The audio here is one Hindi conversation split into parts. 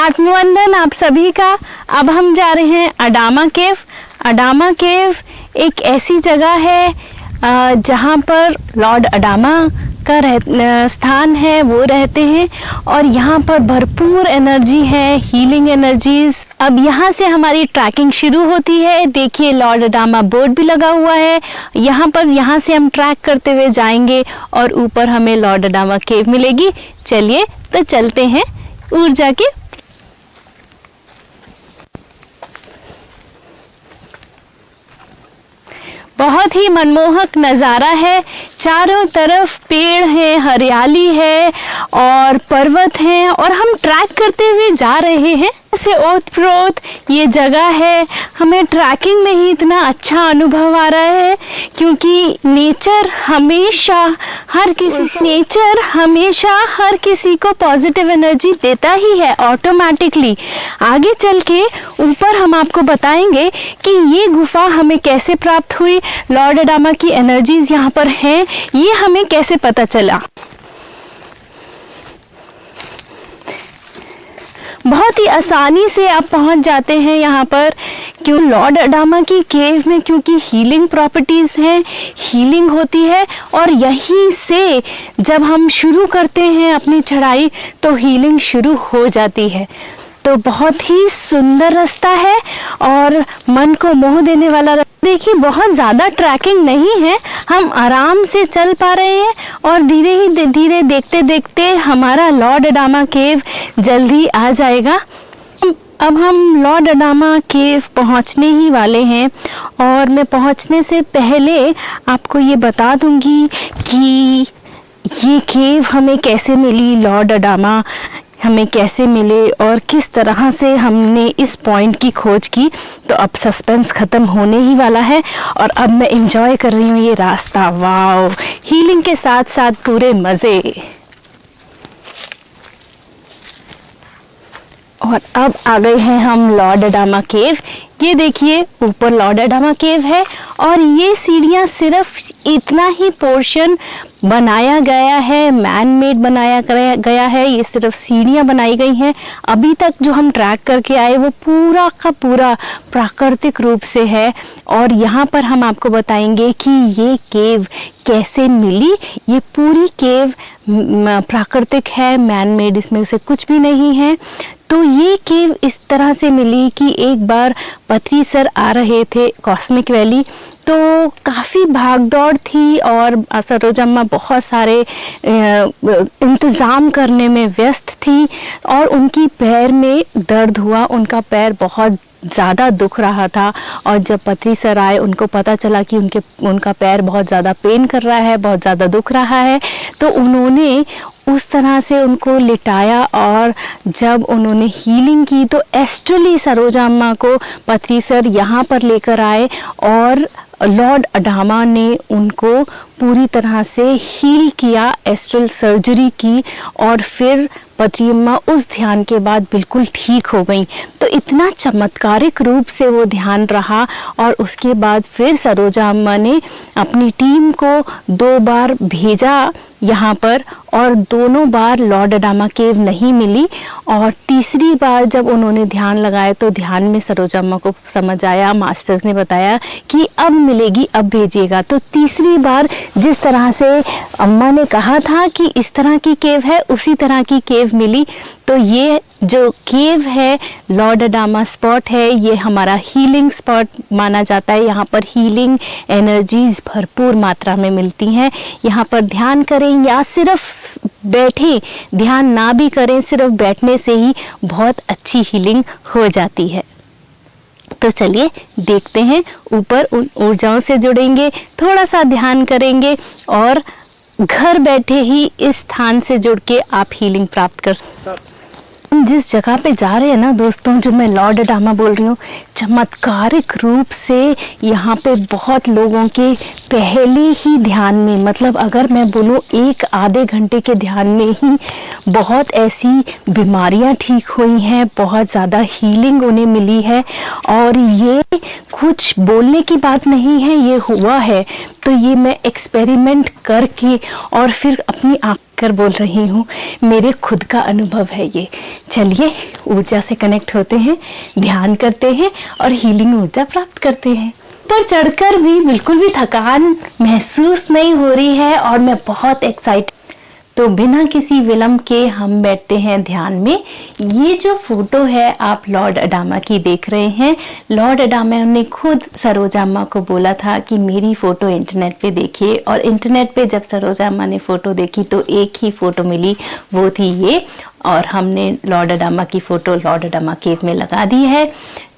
आत्मवंदन आप सभी का। अब हम जा रहे हैं अडामा केव। अडामा केव एक ऐसी जगह है जहाँ पर लॉर्ड अडामा का स्थान है, वो रहते हैं और यहाँ पर भरपूर एनर्जी है, हीलिंग एनर्जीज। अब यहाँ से हमारी ट्रैकिंग शुरू होती है। देखिए लॉर्ड अडामा बोर्ड भी लगा हुआ है यहाँ से हम ट्रैक करते हुए जाएंगे और ऊपर हमें लॉर्ड अडामा केव मिलेगी। चलिए तो चलते हैं ऊर्जा के। बहुत ही मनमोहक नज़ारा है, चारों तरफ पेड़ हैं, हरियाली है और पर्वत हैं और हम ट्रैक करते हुए जा रहे हैं। से ओतप्रोत ये जगह है। हमें ट्रैकिंग में ही इतना अच्छा अनुभव आ रहा है क्योंकि नेचर हमेशा हर किसी को पॉजिटिव एनर्जी देता ही है ऑटोमेटिकली। आगे चल के ऊपर हम आपको बताएंगे कि ये गुफा हमें कैसे प्राप्त हुई, लॉर्ड अडामा की एनर्जीज यहाँ पर हैं, ये हमें कैसे पता चला। बहुत ही आसानी से आप पहुंच जाते हैं यहाँ पर, क्यों लॉर्ड अडामा की केव में क्योंकि हीलिंग प्रॉपर्टीज़ हैं, हीलिंग होती है और यहीं से जब हम शुरू करते हैं अपनी चढ़ाई तो हीलिंग शुरू हो जाती है। तो बहुत ही सुंदर रास्ता है और मन को मोह देने वाला। देखिए बहुत ज़्यादा ट्रैकिंग नहीं है, हम आराम से चल पा रहे हैं और धीरे देखते देखते हमारा लॉर्ड अडामा केव जल्दी आ जाएगा। अब हम लॉर्ड अडामा केव पहुंचने ही वाले हैं और मैं पहुंचने से पहले आपको ये बता दूंगी कि ये केव हमें कैसे मिली, लॉर्ड अडामा हमें कैसे मिले और किस तरह से हमने इस पॉइंट की खोज की। तो अब सस्पेंस ख़त्म होने ही वाला है और अब मैं एंजॉय कर रही हूँ ये रास्ता। वाओ, हीलिंग के साथ साथ पूरे मज़े। और अब आ गए हैं हम लॉर्ड अडामा केव। ये देखिए ऊपर लॉर्ड अडामा केव है और ये सीढ़ियाँ सिर्फ इतना ही पोर्शन बनाया गया है, मैन मेड बनाया गया है। ये सिर्फ सीढ़ियाँ बनाई गई हैं। अभी तक जो हम ट्रैक करके आए वो पूरा का पूरा प्राकृतिक रूप से है और यहाँ पर हम आपको बताएंगे कि ये केव कैसे मिली। ये पूरी केव प्राकृतिक है, मैन मेड इसमें से कुछ भी नहीं है। तो ये केव इस तरह से मिली कि एक बार पत्री सर आ रहे थे कॉस्मिक वैली, तो काफ़ी भागदौड़ थी और सरोजम्मा बहुत सारे इंतज़ाम करने में व्यस्त थी और उनकी पैर में दर्द हुआ, उनका पैर बहुत ज़्यादा दुख रहा था। और जब पत्री सर आए उनको पता चला कि उनका पैर बहुत ज़्यादा पेन कर रहा है, बहुत ज़्यादा दुख रहा है, तो उन्होंने उस तरह से उनको लिटाया और जब उन्होंने हीलिंग की तो एस्ट्रली सरोजा अम्मा को पत्री सर यहाँ पर लेकर आए और लॉर्ड अडामा ने उनको पूरी तरह से हील किया, एस्ट्रल सर्जरी की और फिर पत्री अम्मा उस ध्यान के बाद बिल्कुल ठीक हो गई। तो इतना चमत्कारिक रूप से वो ध्यान रहा और उसके बाद फिर सरोजा अम्मा ने अपनी टीम को 2 बार भेजा यहाँ पर और दोनों बार लॉर्ड अडामा केव नहीं मिली और तीसरी बार जब उन्होंने ध्यान लगाया तो ध्यान में सरोजा अम्मा को समझ आया, मास्टर्स ने बताया कि अब मिलेगी, अब भेजिएगा। तो तीसरी बार जिस तरह से अम्मा ने कहा था कि इस तरह की केव है, उसी तरह की केव मिली। तो ये जो केव है लॉर्ड अडामा स्पॉट है, ये हमारा हीलिंग स्पॉट माना जाता है। यहाँ पर हीलिंग एनर्जीज भरपूर मात्रा में मिलती हैं। यहाँ पर ध्यान करें या सिर्फ बैठे, ध्यान ना भी करें, सिर्फ बैठने से ही बहुत अच्छी हीलिंग हो जाती है। तो चलिए देखते हैं, ऊपर उन ऊर्जाओं से जुड़ेंगे, थोड़ा सा ध्यान करेंगे और घर बैठे ही इस स्थान से जुड़ के आप हीलिंग प्राप्त कर सकते हैं। जिस जगह पे जा रहे हैं ना दोस्तों, जो मैं लॉर्ड अडामा बोल रही हूँ, चमत्कारिक रूप से यहाँ पे बहुत लोगों के पहले ही ध्यान में, मतलब अगर मैं बोलूँ 1 आधे घंटे के ध्यान में ही बहुत ऐसी बीमारियाँ ठीक हुई हैं, बहुत ज़्यादा हीलिंग उन्हें मिली है। और ये कुछ बोलने की बात नहीं है, ये हुआ है। तो ये मैं एक्सपेरिमेंट करके और फिर अपनी आँख कर बोल रही हूँ, मेरे खुद का अनुभव है ये। चलिए ऊर्जा से कनेक्ट होते हैं, ध्यान करते हैं और हीलिंग ऊर्जा प्राप्त करते हैं। पर चढ़कर भी बिल्कुल भी थकान महसूस नहीं हो रही है और मैं बहुत एक्साइटेड। तो बिना किसी विलंब के हम बैठते हैं ध्यान में। ये जो फोटो है आप लॉर्ड अडामा की देख रहे हैं। लॉर्ड अडामा ने खुद सरोजा अम्मा को बोला था कि मेरी फोटो इंटरनेट पे देखिए, और इंटरनेट पे जब सरोजा अम्मा ने फोटो देखी तो एक ही फोटो मिली, वो थी ये। और हमने लॉर्ड अडामा की फोटो लॉर्ड अडामा केव में लगा दी है।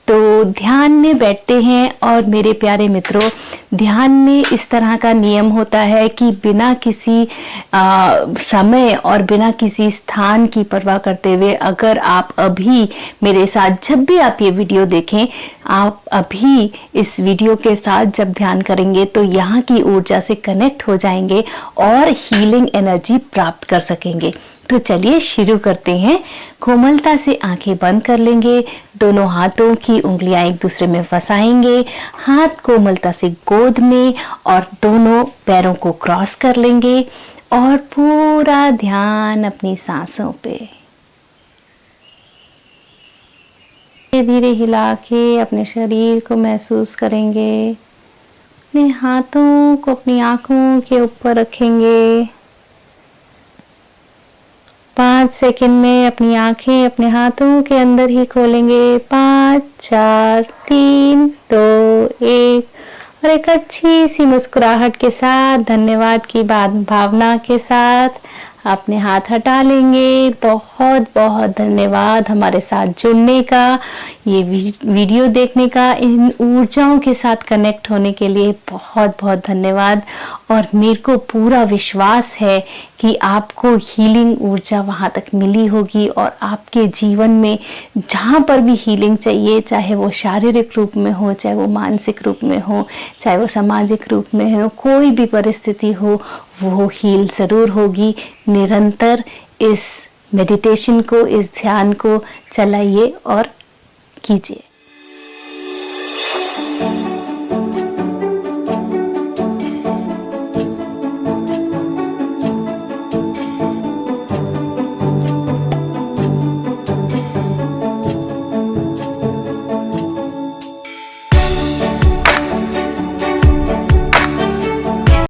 तो ध्यान में बैठते हैं और मेरे प्यारे मित्रों, ध्यान में इस तरह का नियम होता है कि बिना किसी समय और बिना किसी स्थान की परवाह करते हुए, अगर आप अभी मेरे साथ जब भी आप ये वीडियो देखें, आप अभी इस वीडियो के साथ जब ध्यान करेंगे तो यहाँ की ऊर्जा से कनेक्ट हो जाएंगे और हीलिंग एनर्जी प्राप्त कर सकेंगे। तो चलिए शुरू करते हैं। कोमलता से आंखें बंद कर लेंगे, दोनों हाथों की उंगलियां एक दूसरे में फंसाएंगे, हाथ कोमलता से गोद में और दोनों पैरों को क्रॉस कर लेंगे और पूरा ध्यान अपनी सांसों पे धीरे धीरे हिला के अपने शरीर को महसूस करेंगे। अपने हाथों को अपनी आंखों के ऊपर रखेंगे। 5 सेकंड में अपनी आंखें अपने हाथों के अंदर ही खोलेंगे। 5, 4, 3, 2, 1 और एक अच्छी सी मुस्कुराहट के साथ, धन्यवाद की भावना के साथ अपने हाथ हटा लेंगे। बहुत बहुत धन्यवाद हमारे साथ जुड़ने का, ये वीडियो देखने का, इन ऊर्जाओं के साथ कनेक्ट होने के लिए बहुत बहुत धन्यवाद। और मेरे को पूरा विश्वास है कि आपको हीलिंग ऊर्जा वहाँ तक मिली होगी और आपके जीवन में जहाँ पर भी हीलिंग चाहिए, चाहे वो शारीरिक रूप में हो, चाहे वो मानसिक रूप में हो, चाहे वो सामाजिक रूप में हो, कोई भी परिस्थिति हो, वो हील ज़रूर होगी। निरंतर इस मेडिटेशन को, इस ध्यान को चलाइए और कीजिए।